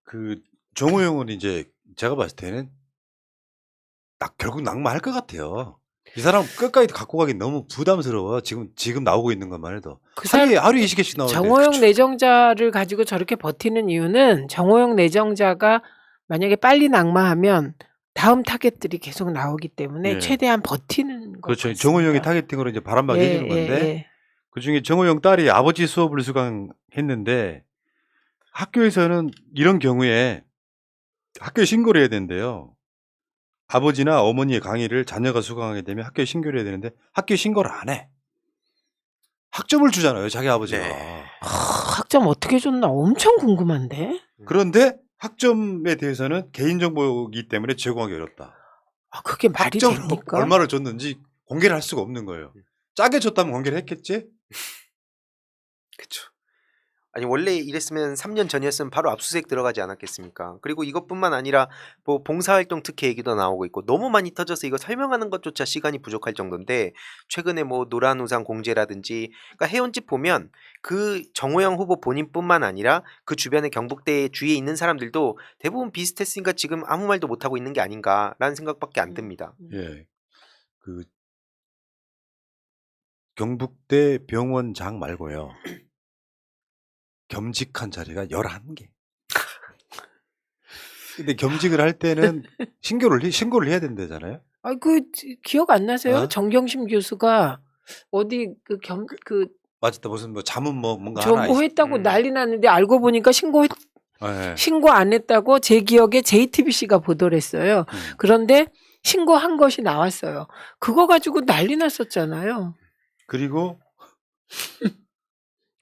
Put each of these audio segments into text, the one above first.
그 정호영은 이제 제가 봤을 때는 결국 낙마할 것 같아요. 이 사람 끝까지 갖고 가기 너무 부담스러워. 지금 나오고 있는 것만 해도 하루에 20개씩 나오는데. 정호영 그쵸. 내정자를 가지고 저렇게 버티는 이유는 정호영 내정자가 만약에 빨리 낙마하면 다음 타겟들이 계속 나오기 때문에 예. 최대한 버티는 것 그렇죠. 같습니다. 정호영이 타겟팅으로 이제 바람막이 해주는 건데 그중에 정호영 딸이 아버지 수업을 수강했는데 학교에서는 이런 경우에 학교에 신고를 해야 된대요. 아버지나 어머니의 강의를 자녀가 수강하게 되면 학교에 신고를 해야 되는데 학교에 신고를 안 해. 학점을 주잖아요, 자기 아버지가. 네. 학점 어떻게 줬나 엄청 궁금한데. 그런데 학점에 대해서는 개인정보이기 때문에 제공하기 어렵다. 그게 말이 학점 됩니까? 얼마를 줬는지 공개를 할 수가 없는 거예요. 짜게 줬다면 공개를 했겠지? 그쵸. 아니 원래 이랬으면 3년 전이었으면 바로 압수수색 들어가지 않았겠습니까? 그리고 이것뿐만 아니라 뭐 봉사활동 특혜 얘기도 나오고 있고 너무 많이 터져서 이거 설명하는 것조차 시간이 부족할 정도인데 최근에 뭐 노란우산 공제라든지 그러니까 해온 집 보면 그 정호영 후보 본인뿐만 아니라 그 주변의 경북대 주위에 있는 사람들도 대부분 비슷했으니까 지금 아무 말도 못하고 있는 게 아닌가라는 생각밖에 안 듭니다. 예. 그 경북대 병원장 말고요. 겸직한 자리가 11개. 근데 겸직을 할 때는 신고를 해야 된다잖아요. 기억 안 나세요? 어? 정경심 교수가 어디 맞다. 무슨 뭐 자문 뭔가 저 하나 뭐 했다고 음. 난리 났는데 알고 보니까 예. 신고 안 했다고 제 기억에 JTBC가 보도를 했어요. 그런데 신고한 것이 나왔어요. 그거 가지고 난리 났었잖아요. 그리고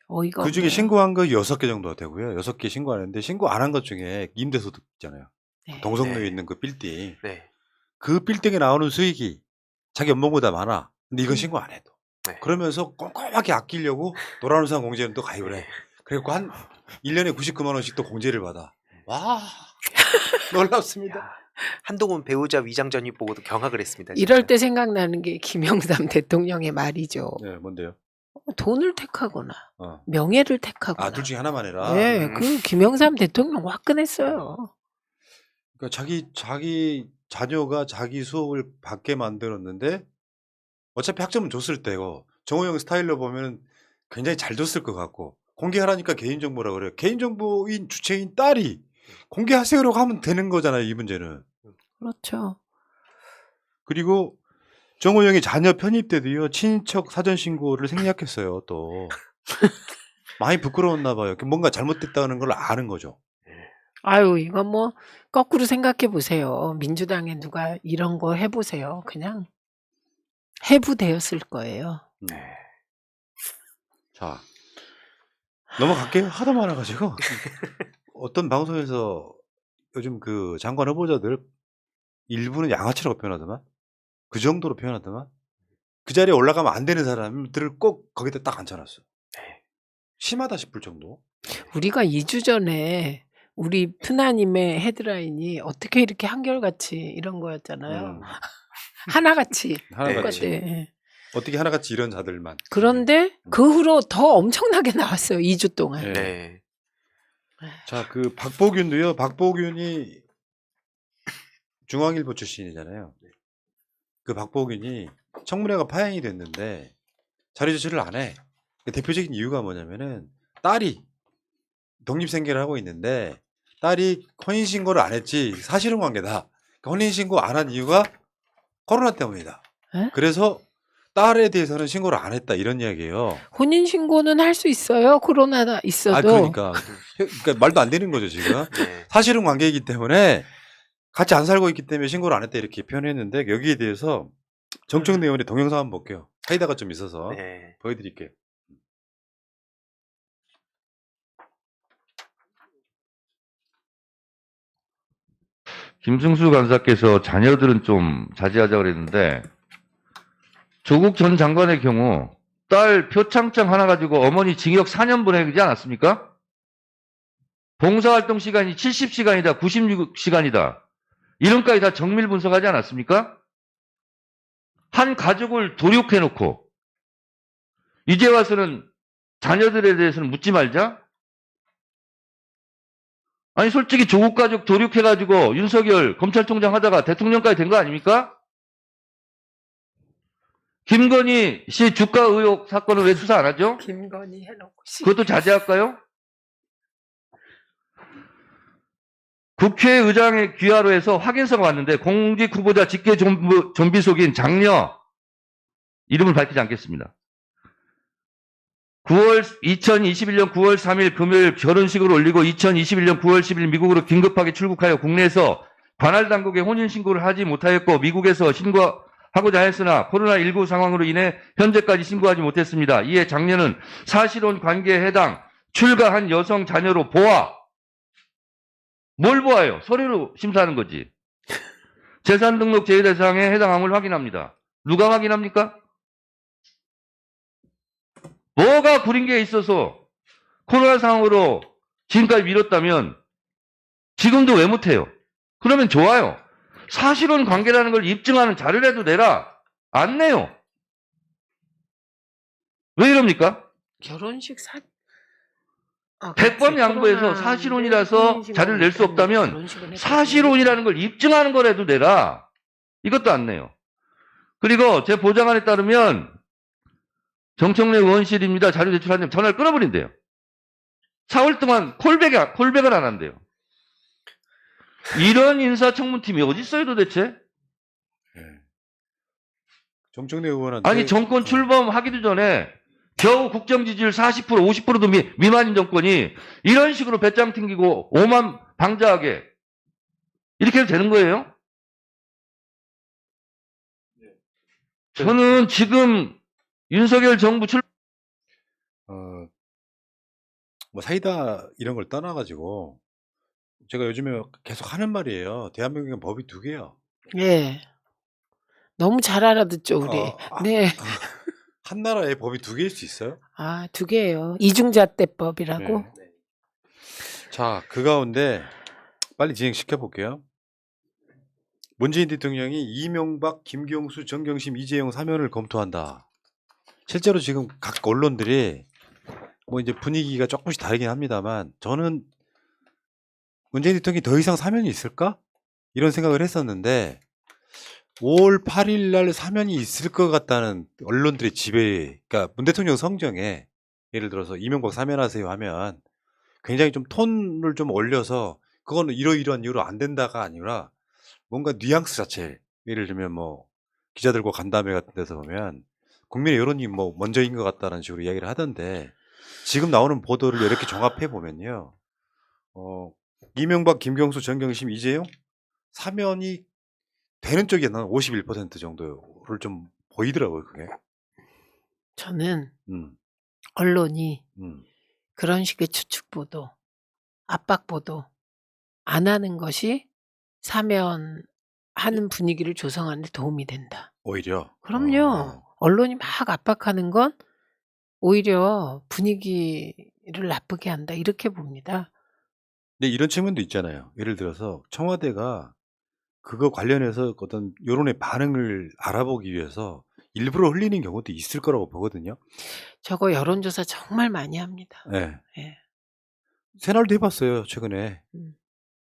어이가 그 중에 없네요. 신고한 거 6개 정도 되고요. 6개 신고하는데 신고 안 한 것 중에 임대소득 있잖아요. 네. 동성로에 네. 있는 그 빌딩. 네. 그 빌딩에 나오는 수익이 자기 연봉보다 많아. 근데 이건 신고 안 해도. 네. 그러면서 꼼꼼하게 아끼려고 노란우산 공제는 또 가입을 해. 그래갖고 한 1년에 99만 원씩 또 공제를 받아. 와, 놀랍습니다. 한동훈 배우자 위장 전입 보고도 경악을 했습니다. 진짜. 이럴 때 생각나는 게 김영삼 대통령의 말이죠. 네, 뭔데요? 돈을 택하거나 어. 명예를 택하거나. 둘 중에 하나만 해라. 네, 그 김영삼 대통령 화끈했어요. 그러니까 자기 자녀가 자기 수업을 받게 만들었는데 어차피 학점은 줬을 때고 정호영 스타일로 보면 굉장히 잘 줬을 것 같고 공개하라니까 개인정보라 그래요. 개인정보인 주체인 딸이 공개하세요라고 하면 되는 거잖아요. 이 문제는. 그렇죠. 그리고 정호영이 자녀 편입 때도요. 친인척 사전 신고를 생략했어요. 또 많이 부끄러웠나 봐요. 뭔가 잘못됐다는 걸 아는 거죠. 이건 뭐 거꾸로 생각해 보세요. 민주당에 누가 이런 거 해보세요. 그냥 해부되었을 거예요. 자, 넘어갈게요. 하도 많아가지고. 어떤 방송에서 요즘 그 장관 후보자들 일부는 양아치라고 표현하더만, 그 정도로 표현하더만, 그 자리에 올라가면 안 되는 사람들을 꼭 거기다 딱 앉혀놨어. 심하다 싶을 정도. 우리가 2주 전에 우리 푸나님의 헤드라인이 어떻게 이렇게 한결같이 이런 거였잖아요. 하나같이. 하나같이. 똑같아. 어떻게 하나같이 이런 자들만. 그런데 그 후로 더 엄청나게 나왔어요. 2주 동안. 네. 네. 자, 그 박보균도요. 박보균이 중앙일보 출신이잖아요. 그 박보균이 청문회가 파행이 됐는데 자료 제출을 안 해. 대표적인 이유가 뭐냐면은 딸이 독립생계를 하고 있는데 딸이 혼인신고를 안 했지 사실은 관계다. 혼인신고 안 한 이유가 코로나 때문이다. 에? 그래서 딸에 대해서는 신고를 안 했다 이런 이야기예요. 혼인신고는 할 수 있어요. 코로나가 있어도. 그러니까 말도 안 되는 거죠 지금. 네. 사실은 관계이기 때문에 같이 안 살고 있기 때문에 신고를 안 했다 이렇게 표현했는데 여기에 대해서 정청래 의원의 동영상 한번 볼게요. 사이다가 좀 있어서 네. 보여드릴게요. 김승수 간사께서 자녀들은 좀 자제하자고 그랬는데 조국 전 장관의 경우 딸 표창장 하나 가지고 어머니 징역 4년 보내지 않았습니까? 봉사활동 시간이 70시간이다, 96시간이다. 이런까지 다 정밀 분석하지 않았습니까? 한 가족을 도륙해놓고 이제 와서는 자녀들에 대해서는 묻지 말자? 아니 솔직히 조국 가족 도륙해가지고 윤석열 검찰총장 하다가 대통령까지 된 거 아닙니까? 김건희 씨 주가 의혹 사건을 왜 수사 안 하죠? 김건희 해놓고 그것도 자제할까요? 국회의장의 귀하로 해서 확인서가 왔는데 공직 후보자 직계 좀비속인 장녀 이름을 밝히지 않겠습니다. 2021년 9월 3일 금요일 결혼식을 올리고 2021년 9월 10일 미국으로 긴급하게 출국하여 국내에서 관할 당국에 혼인신고를 하지 못하였고 미국에서 신고하고자 했으나 코로나19 상황으로 인해 현재까지 신고하지 못했습니다. 이에 장녀는 사실혼 관계에 해당 출가한 여성 자녀로 보아 뭘 보아요? 서류로 심사하는 거지. 재산 등록 제외 대상에 해당함을 확인합니다. 누가 확인합니까? 뭐가 구린 게 있어서 코로나 상황으로 지금까지 미뤘다면 지금도 왜 못해요? 그러면 좋아요. 사실혼 관계라는 걸 입증하는 자료라도 내라. 안 내요. 왜 이럽니까? 결혼식 100번 양보해서 사실혼이라서 자료를 낼 수 없다면 사실혼이라는 걸 입증하는 거라도 내라. 이것도 안 내요. 그리고 제 보좌관에 따르면 정청래 의원실입니다. 자료 제출하면 전화를 끊어버린대요. 4월 동안 콜백을 안 한대요. 이런 인사청문팀이 어디 있어요 도대체? 예. 정청래 의원한테 아니 정권 출범하기도 전에 겨우 국정 지지율 40% 50%도 미만인 정권이 이런 식으로 배짱 튕기고 오만 방자하게 이렇게 해도 되는 거예요? 저는 지금 윤석열 정부 뭐 사이다 이런 걸 떠나가지고 제가 요즘에 계속 하는 말이에요. 대한민국엔 법이 두 개야. 예. 너무 잘 알아듣죠, 우리. 네. 한 나라에 법이 두 개일 수 있어요? 아, 두 개예요. 이중잣대법이라고. 네. 자, 그 가운데 빨리 진행시켜 볼게요. 문재인 대통령이 이명박, 김경수, 정경심, 이재용 사면을 검토한다. 실제로 지금 각 언론들이 뭐 이제 분위기가 조금씩 다르긴 합니다만 저는 문재인 대통령이 더 이상 사면이 있을까? 이런 생각을 했었는데 5월 8일 날 사면이 있을 것 같다는 언론들의 지배, 그러니까 문 대통령 성정에 예를 들어서 이명박 사면하세요 하면 굉장히 좀 톤을 좀 올려서 그거는 이러이러한 이유로 안 된다가 아니라 뭔가 뉘앙스 자체, 예를 들면 뭐 기자들과 간담회 같은 데서 보면 국민의 여론이 뭐 먼저인 것 같다는 식으로 이야기를 하던데 지금 나오는 보도를 이렇게 종합해 보면요, 이명박, 김경수, 정경심, 이재용 사면이 되는 쪽이 한 51% 정도를 좀 보이더라고요, 그게. 저는 음, 언론이 음. 그런 식의 추측 보도, 압박 보도 안 하는 것이 사면하는 분위기를 조성하는 데 도움이 된다. 오히려. 그럼요. 언론이 막 압박하는 건 오히려 분위기를 나쁘게 한다. 이렇게 봅니다. 근데 이런 측면도 있잖아요. 예를 들어서 청와대가 그거 관련해서 어떤 여론의 반응을 알아보기 위해서 일부러 흘리는 경우도 있을 거라고 보거든요. 저거 여론조사 정말 많이 합니다. 네. 예. 새날도 해봤어요, 최근에. 음.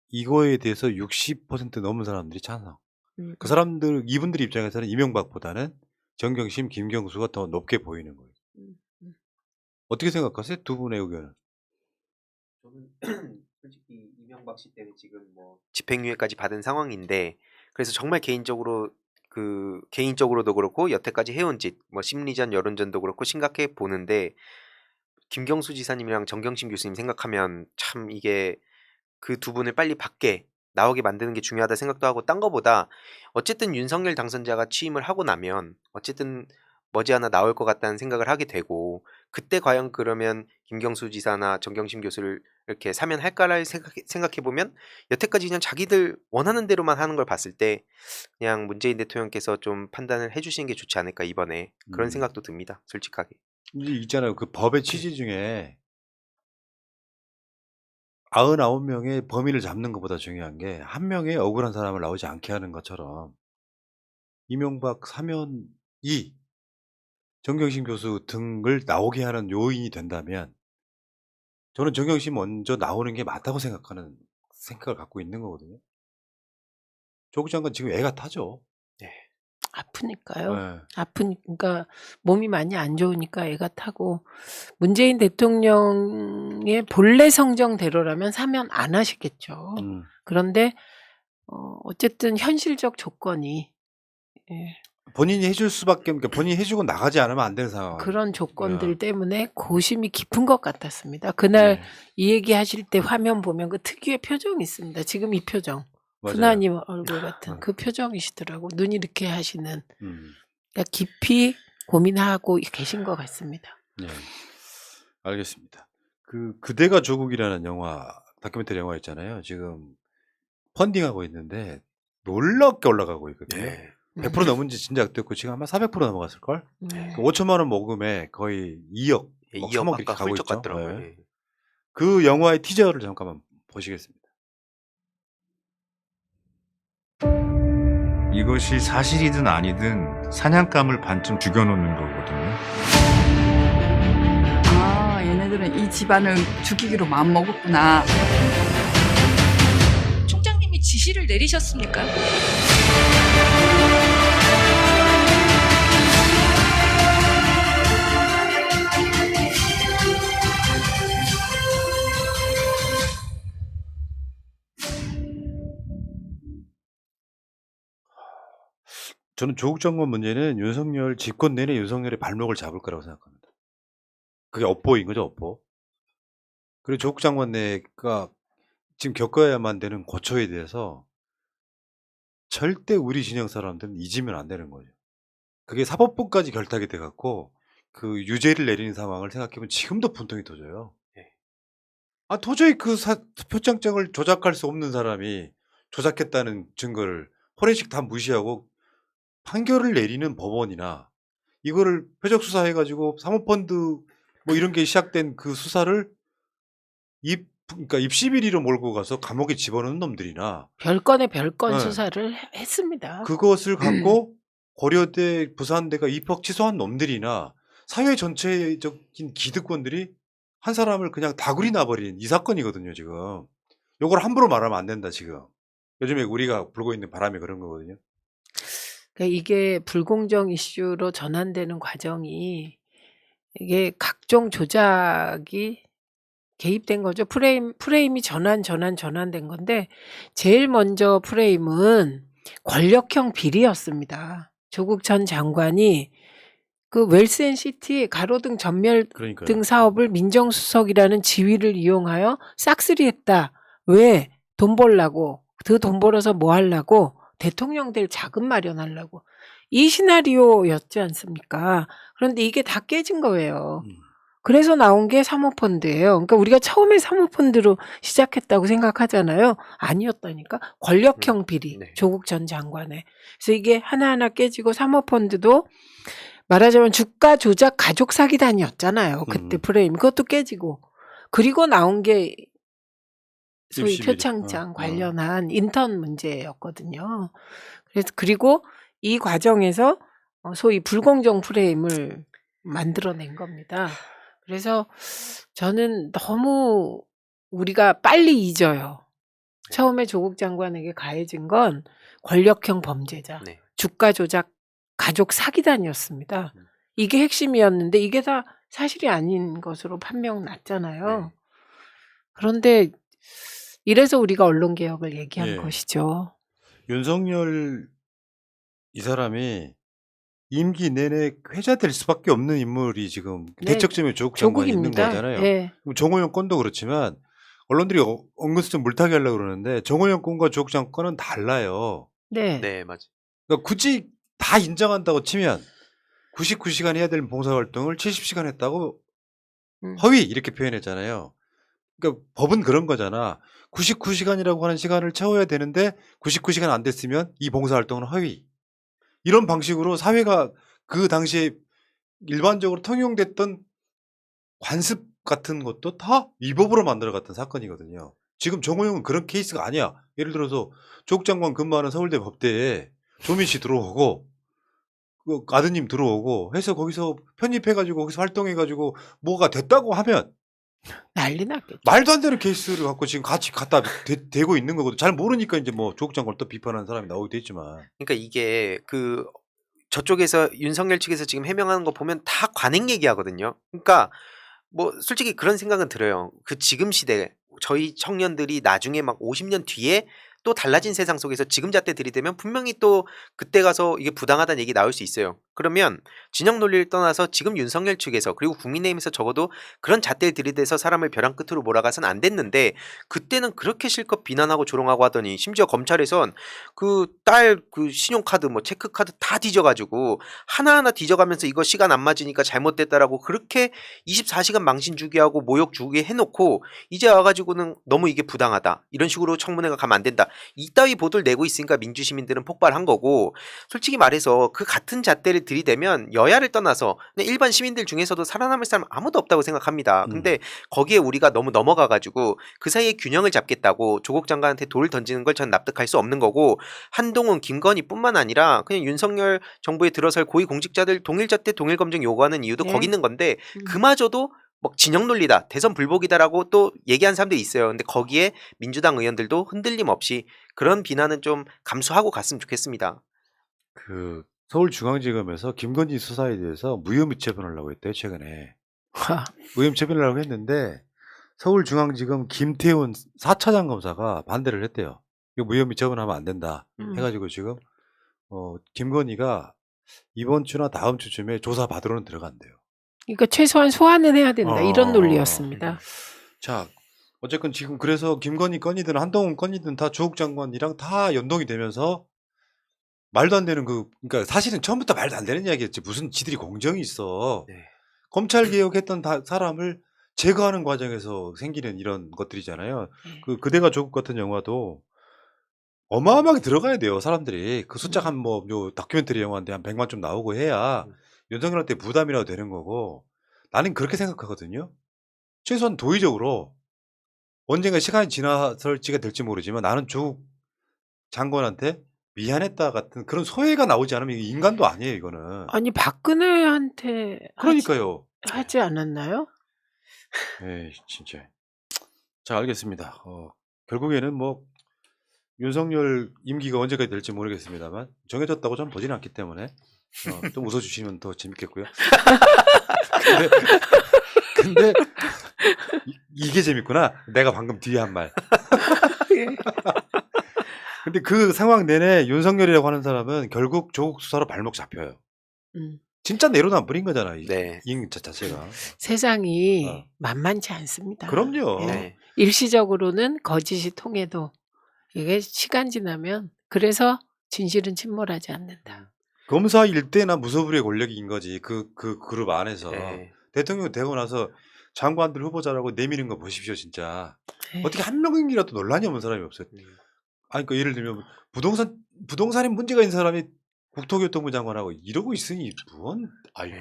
이거에 대해서 60% 넘은 사람들이 찬성. 음, 그 사람들, 이분들 입장에서는 이명박보다는 정경심, 김경수가 더 높게 보이는 거예요. 음. 어떻게 생각하세요? 두 분의 의견은? 저는 솔직히 이명박 씨 때는 지금 뭐 집행유예까지 받은 상황인데 그래서 정말 개인적으로도 그렇고 여태까지 해온 짓, 뭐 심리전, 여론전도 그렇고 심각해 보는데 김경수 지사님이랑 정경심 교수님 생각하면 참 이게 그 두 분을 빨리 밖에 나오게 만드는 게 중요하다 생각도 하고 딴 거보다 어쨌든 윤석열 당선자가 취임을 하고 나면 어쨌든 머지않아 나올 것 같다는 생각을 하게 되고 그때 과연 그러면 김경수 지사나 정경심 교수를 이렇게 사면할까를 생각해보면 여태까지 그냥 자기들 원하는 대로만 하는 걸 봤을 때 그냥 문재인 대통령께서 좀 판단을 해주시는 게 좋지 않을까 이번에 그런 생각도 듭니다. 솔직하게. 이제 있잖아요. 그 법의 취지 중에 99명의 범인을 잡는 것보다 중요한 게 한 명의 억울한 사람을 나오지 않게 하는 것처럼 이명박 사면이 정경심 교수 등을 나오게 하는 요인이 된다면 저는 정경심 먼저 나오는 게 맞다고 생각하는 생각을 갖고 있는 거거든요. 조국 장관 지금 애가 타죠. 아프니까요. 네. 아프니까 몸이 많이 안 좋으니까 애가 타고 문재인 대통령의 본래 성정대로라면 사면 안 하시겠죠. 그런데 어쨌든 현실적 조건이 예, 본인이 해줄 수밖에 없는 게 본인이 해주고 나가지 않으면 안 되는 상황. 그런 조건들 때문에 고심이 깊은 것 같았습니다. 그날 네. 이 얘기 하실 때 화면 보면 그 특유의 표정이 있습니다. 지금 이 표정. 맞아요. 흔한님 얼굴 같은 그 표정이시더라고. 눈 이렇게 하시는. 음. 그러니까 깊이 고민하고 계신 것 같습니다. 네. 알겠습니다. 그대가 조국이라는 영화, 다큐멘터리 영화 있잖아요. 지금 펀딩하고 있는데 놀랍게 올라가고 있거든요. 네. 100% 넘은지 진작 됐고 지금 아마 400% 넘어갔을걸? 5천만 원 모금에 거의 2억, 예, 뭐 2억 3억 이렇게 아까 가고 훌쩍 있죠. 갔더라고요. 네. 예. 그 영화의 티저를 잠깐만 보시겠습니다. 이것이 사실이든 아니든 사냥감을 반쯤 죽여놓는 거거든요. 아, 얘네들은 이 집안을 죽이기로 마음먹었구나. 총장님이 지시를 내리셨습니까? 저는 조국 장관 문제는 윤석열 집권 내내 윤석열의 발목을 잡을 거라고 생각합니다. 그게 업보인 거죠, 업보. 그리고 조국 장관 내가 지금 겪어야만 되는 고초에 대해서 절대 우리 진영 사람들은 잊으면 안 되는 거죠. 그게 사법부까지 결탁이 돼갖고 그 유죄를 내리는 상황을 생각해보면 지금도 분통이 터져요. 아, 도저히 그 표창장을 조작할 수 없는 사람이 조작했다는 증거를 포렌식 다 무시하고 판결을 내리는 법원이나 이거를 표적 수사해가지고 사모펀드 뭐 이런 게 시작된 그 수사를 그러니까 입시비리로 몰고 가서 감옥에 집어넣는 놈들이나 별건의 별건 네. 수사를 했습니다. 그것을 갖고 고려대, 부산대가 입학 취소한 놈들이나 사회 전체적인 기득권들이 한 사람을 그냥 다구리 놔버린 이 사건이거든요, 지금. 요걸 함부로 말하면 안 된다, 지금. 요즘에 우리가 불고 있는 바람이 그런 거거든요. 그러니까 이게 불공정 이슈로 전환되는 과정이 이게 각종 조작이 개입된 거죠. 프레임이 전환된 건데 제일 먼저 프레임은 권력형 비리였습니다. 조국 전 장관이 그 웰스앤시티 가로등 전멸 그러니까요. 등 사업을 민정수석이라는 지위를 이용하여 싹쓸이했다. 왜? 돈 벌라고. 그 돈 벌어서 뭐 하려고? 대통령 될 자금 마련하려고. 이 시나리오였지 않습니까? 그런데 이게 다 깨진 거예요. 그래서 나온 게 사모펀드예요. 그러니까 우리가 처음에 사모펀드로 시작했다고 생각하잖아요. 아니었다니까. 권력형 비리. 네. 조국 전 장관의. 그래서 이게 하나하나 깨지고 사모펀드도 말하자면 주가 조작 가족 사기단이었잖아요. 그때 프레임. 그것도 깨지고. 그리고 나온 게 소위 입시비리. 표창장 관련한 인턴 문제였거든요. 그리고 이 과정에서 소위 불공정 프레임을 만들어낸 겁니다. 그래서 저는 너무 우리가 빨리 잊어요. 처음에 조국 장관에게 가해진 건 권력형 범죄자, 네. 주가 조작 가족 사기단이었습니다. 이게 핵심이었는데 이게 다 사실이 아닌 것으로 판명 났잖아요. 네. 그런데 이래서 우리가 언론개혁을 얘기한 예. 것이죠. 윤석열 이 사람이 임기 내내 회자될 수밖에 없는 인물이 지금 네, 대척점에 조국 장관이 있는 조국입니다. 거잖아요. 예. 그럼 정호영 건도 그렇지만 언론들이 은근슬쩍 물타기 하려고 그러는데 정호영 건과 조국 장관 건은 달라요. 네. 네, 맞아요. 그러니까 굳이 다 인정한다고 치면 99시간 해야 될 봉사활동을 70시간 했다고 허위 이렇게 표현했잖아요. 그러니까 법은 그런 거잖아. 99시간이라고 하는 시간을 채워야 되는데 99시간 안 됐으면 이 봉사활동은 허위. 이런 방식으로 사회가 그 당시에 일반적으로 통용됐던 관습 같은 것도 다 위법으로 만들어갔던 사건이거든요. 지금 정호영은 그런 케이스가 아니야. 예를 들어서 조국 장관 근무하는 서울대 법대에 조민 씨 들어오고 그 아드님 들어오고 해서 거기서 편입해가지고 거기서 활동해가지고 뭐가 됐다고 하면 난리 났겠죠. 말도 안 되는 케이스를 갖고 지금 같이 갖다 대고 있는 거거든. 잘 모르니까 이제 뭐 조국 장관을 또 비판하는 사람이 나오기도 했지만. 그러니까 이게 그 저쪽에서 윤석열 측에서 지금 해명하는 거 보면 다 관행 얘기하거든요. 그러니까 뭐 솔직히 그런 생각은 들어요. 그 지금 시대 저희 청년들이 나중에 막 50년 뒤에 또 달라진 세상 속에서 지금 잣대 들이대면 분명히 또 그때 가서 이게 부당하다는 얘기 나올 수 있어요. 그러면 진영 논리를 떠나서 지금 윤석열 측에서 그리고 국민의힘에서 적어도 그런 잣대를 들이대서 사람을 벼랑 끝으로 몰아가선 안 됐는데 그때는 그렇게 실컷 비난하고 조롱하고 하더니 심지어 검찰에선 그 딸 그 신용카드 뭐 체크카드 다 뒤져가지고 하나하나 뒤져가면서 이거 시간 안 맞으니까 잘못됐다라고 그렇게 24시간 망신 주게 하고 모욕 주게 해놓고 이제 와가지고는 너무 이게 부당하다 이런 식으로 청문회가 가면 안 된다 이따위 보도를 내고 있으니까 민주시민들은 폭발한 거고 솔직히 말해서 그 같은 잣대를 들이대면 여야를 떠나서 그냥 일반 시민들 중에서도 살아남을 사람 아무도 없다고 생각합니다. 근데 거기에 우리가 너무 넘어가가지고 그 사이에 균형을 잡겠다고 조국 장관한테 돌을 던지는 걸 전 납득할 수 없는 거고 한동훈, 김건희뿐만 아니라 그냥 윤석열 정부에 들어설 고위공직자들 동일잣대 동일검증 요구하는 이유도 네. 거기 있는 건데 그마저도 막 진영 논리다, 대선 불복이다라고 또 얘기한 사람들이 있어요. 근데 거기에 민주당 의원들도 흔들림 없이 그런 비난은 좀 감수하고 갔으면 좋겠습니다. 그 서울중앙지검에서 김건희 수사에 대해서 무혐의 처분하려고 했대요 최근에. 무혐의 처분하려고 했는데 서울중앙지검 김태훈 4차장 검사가 반대를 했대요. 이거 무혐의 처분하면 안 된다 해가지고 지금 김건희가 이번 주나 다음 주쯤에 조사 받으러는 들어간대요. 그러니까 최소한 소환은 해야 된다. 이런 어. 논리였습니다. 자, 어쨌건 지금 그래서 김건희 건이든 한동훈 건이든 다 조국 장관이랑 다 연동이 되면서 말도 안 되는 그러니까 사실은 처음부터 말도 안 되는 이야기였지. 무슨 지들이 공정이 있어. 네. 검찰 개혁했던 사람을 제거하는 과정에서 생기는 이런 것들이잖아요. 그대가 조국 같은 영화도 어마어마하게 들어가야 돼요. 사람들이 그 숫자 한 뭐 다큐멘터리 영화인데 한 100만 좀 나오고 해야 윤석열한테 부담이라도 되는 거고 나는 그렇게 생각하거든요. 최소한 도의적으로 언젠가 시간이 지나설지가 될지 모르지만 나는 조국 장관한테 미안했다 같은 그런 소회가 나오지 않으면 이게 인간도 아니에요, 이거는. 아니 박근혜한테 그러니까요. 하지 않았나요? 에이, 진짜. 자, 알겠습니다. 결국에는 뭐 윤석열 임기가 언제까지 될지 모르겠습니다만 정해졌다고 전 보지는 않기 때문에 좀 웃어주시면 더 재밌겠고요. 근데 이게 재밌구나. 내가 방금 뒤에 한 말. 근데 그 상황 내내 윤석열이라고 하는 사람은 결국 조국 수사로 발목 잡혀요. 진짜 내로남 뿌린 거잖아. 네. 이 자체가. 세상이 만만치 않습니다. 그럼요. 네. 일시적으로는 거짓이 통해도 이게 시간 지나면 그래서 진실은 침몰하지 않는다. 검사 일대나 무소불위의 권력인 거지. 그 그룹 안에서. 네. 대통령 되고 나서 장관들 후보자라고 내미는 거 보십시오, 진짜. 네. 어떻게 한 명이라도 논란이 없는 사람이 없어요. 아니, 그러니까 예를 들면 부동산에 문제가 있는 사람이 국토교통부 장관하고 이러고 있으니 무언 아유.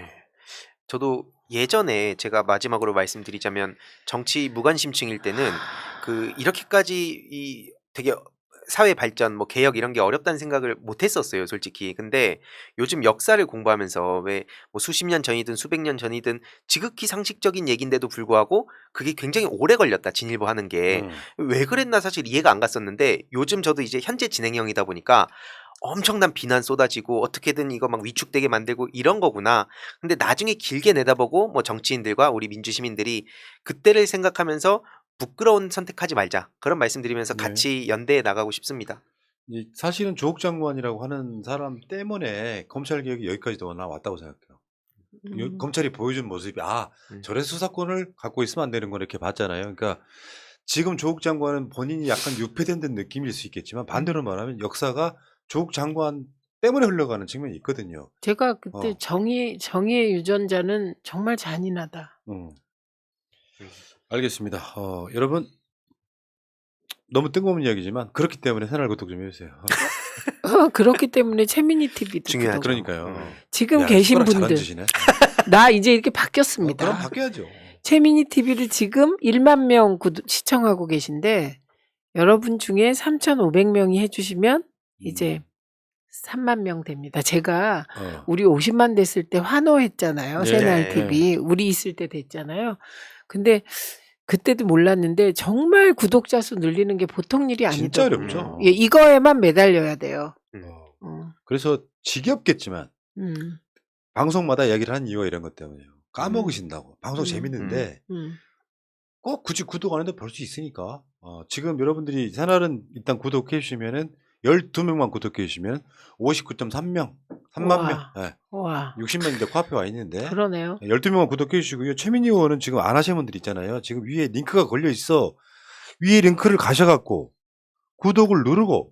저도 예전에 제가 마지막으로 말씀드리자면 정치 무관심층일 때는 그 이렇게까지 이 되게 사회 발전 뭐 개혁 이런 게 어렵다는 생각을 못 했었어요, 솔직히. 근데 요즘 역사를 공부하면서 왜 뭐 수십 년 전이든 수백 년 전이든 지극히 상식적인 얘기인데도 불구하고 그게 굉장히 오래 걸렸다, 진일보 하는 게. 왜 그랬나 사실 이해가 안 갔었는데 요즘 저도 이제 현재 진행형이다 보니까 엄청난 비난 쏟아지고 어떻게든 이거 막 위축되게 만들고 이런 거구나. 근데 나중에 길게 내다보고 뭐 정치인들과 우리 민주시민들이 그때를 생각하면서 부끄러운 선택하지 말자. 그런 말씀드리면서 네. 같이 연대해 나가고 싶습니다. 사실은 조국 장관이라고 하는 사람 때문에 검찰 개혁이 여기까지도 나왔다고 생각해요. 검찰이 보여준 모습이 저래서 수사권을 갖고 있으면 안 되는 거 이렇게 봤잖아요. 그러니까 지금 조국 장관은 본인이 약간 유폐된 듯 느낌일 수 있겠지만 반대로 말하면 역사가 조국 장관 때문에 흘러가는 측면이 있거든요. 제가 그때 정의의 유전자는 정말 잔인하다. 알겠습니다. 여러분 너무 뜬금없는 이야기지만 그렇기 때문에 채널 구독 좀 해주세요. 그렇기 때문에 채미니 TV도 중요하죠. 그러니까요. 지금 야, 계신 숟가락 분들 잘안 주시네. 나 이제 이렇게 바뀌었습니다. 그럼 바뀌어야죠. 채미니 TV를 지금 1만 명 시청하고 계신데 여러분 중에 3,500명이 해주시면 이제 3만 명 됩니다. 제가 우리 50만 됐을 때 환호했잖아요. 네. 새날 TV 우리 있을 때 됐잖아요. 근데 그때도 몰랐는데 정말 구독자 수 늘리는 게 보통 일이 진짜 아니더라고요. 어렵죠. 예, 이거에만 매달려야 돼요. 그래서 지겹겠지만 음, 방송마다 이야기를 하는 이유가 이런 것 때문이에요. 까먹으신다고. 방송 재밌는데 꼭 굳이 구독 안 해도 볼 수 있으니까. 지금 여러분들이 새날은 일단 구독해 주시면은 12명만 구독해 주시면 59.3명, 3만 우와. 명, 예, 와, 60명인데 코앞에 와 있는데 그러네요. 12명만 구독해 주시고요. 최민희 의원은 지금 안 하시는 분들 있잖아요. 지금 위에 링크가 걸려 있어. 위에 링크를 가셔갖고 구독을 누르고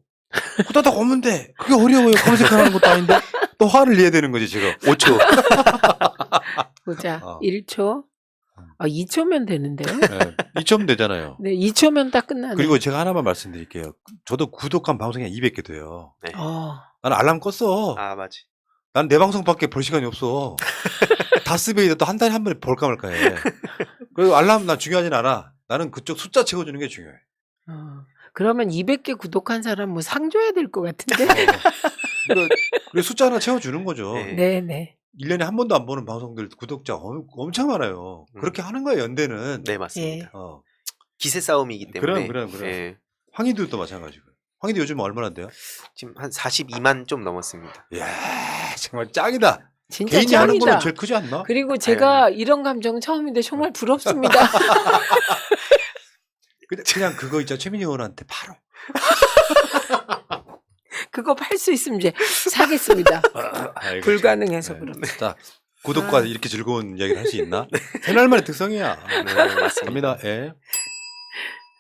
후다닥 오면 돼. 그게 어려워요. 검색하는 것도 아닌데 또 화를 내야 되는 거지 지금. 5초. 보자. 어. 1초. 2초면 되는데요. 네, 2점 되잖아요. 네, 2초면 딱 끝나네. 그리고 제가 하나만 말씀드릴게요. 저도 구독한 방송이 한 200개 돼요. 네. 나는 알람 껐어. 아 맞지. 난 내 방송밖에 볼 시간이 없어. 다스베이도 또 한 달에 한 번에 볼까 말까 해. 그리고 알람 나 중요하진 않아. 나는 그쪽 숫자 채워주는 게 중요해. 그러면 200개 구독한 사람 뭐 상 줘야 될 것 같은데? 그리고 숫자 하나 채워주는 거죠. 네. 네네. 1년에 한 번도 안 보는 방송들 구독자 엄청 많아요. 그렇게 하는 거야, 연대는. 네 맞습니다. 예. 기세 싸움이기 때문에. 그럼. 예. 황희도도 마찬가지고. 황희도 요즘 얼마나 돼요? 지금 한 42만 좀 넘었습니다. 이야, 정말 짱이다. 진짜 개인이 하는 짱이다. 거는 제일 크지 않나? 그리고 제가 이런 감정은 처음인데 정말 부럽습니다. 그냥 그거 있죠. 최민희 의원한테 팔어. 그거 팔 수 있으면 이제 사겠습니다. 아이고, 불가능해서 네. 그럼. 자, 구독과 이렇게 즐거운 이야기를 할 수 있나? 새날만의 특성이야. 네, 맞습니다. 갑니다. 예.